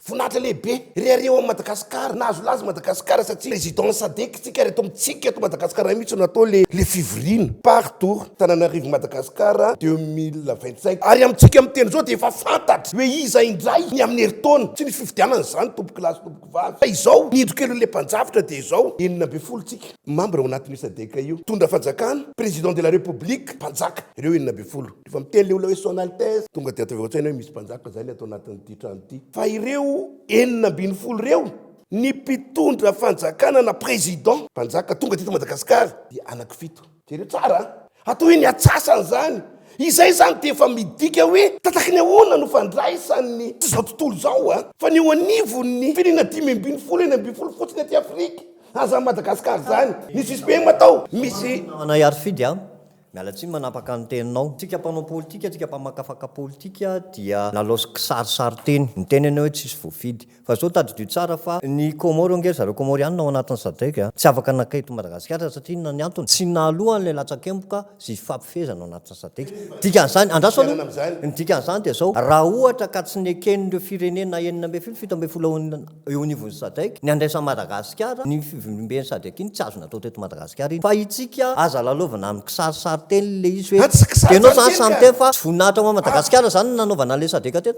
Voninahitra lehibe reo am Madagasikara nahazo laza Madagasikara satria président Sadek tsika reto amitsika eto Madagasikara mihitsy natao le fivoriana partout Tananarivo Madagasikara 2025 ary amitsika amteny zao de efa fantatry hoe iza indray ny amin'ny herintaona tsy nisy fifidianana zany tompoky lahy sy tompoky vavy fa izao nidokelo le mpanjavitra de izao 12 tsika membre ao anatin'io Sadek io tondra fanjakana président de la république mpanjaka ireo 12 efa miteny le olona hoe son altesse tonga de atao-tsaina hoe misy mpanjaka zany atao anatin'ity trano ity fa ireo 12 reo ny mpitondra fanjakana na président mpanjaka tonga teto Madagasikara dia anankifito jereo tsara atao hoe ny atsasany zany izay zany de efa midika hoe tataky ny ahoana no fandraisany tsy zao tontolo zao fa ny eo anivon'ny firenena 12 fotsiny aty Afrika aza Madagasikara zany ny suspect matao misy anayary fidy mialatsiny manapaka ny teninao tsika mpanao politika tsika mpamakafaka politika dia nalosy kisarisary teny ny tenany hoe tsisy voafidy fa zao tadidio tsara fa ny Komoro nge zareo komorianina ao anatin'ny Sadek tsy afaka nakaeto Madagasikara satria na ny antony tsy nalohany le latsakemboka sy fampifezana ao anatin'ny Sadek dikan'izany andraso aloha ny dikan'izany dia zao raha ohatra ka tsy neken'ireo firenena 17 eo anivon'ny Sadek ny andraisa Madagasikara ny fivoriam-ben'ny Sadek iny tsy azo natao teto Madagasikara iny fa itsika aza lalovana amin'ny kisarisary teny le izy hoe enao zany samy teny fa tsy voninahitra ao Madagasikara zany nanaovana le Sadek teto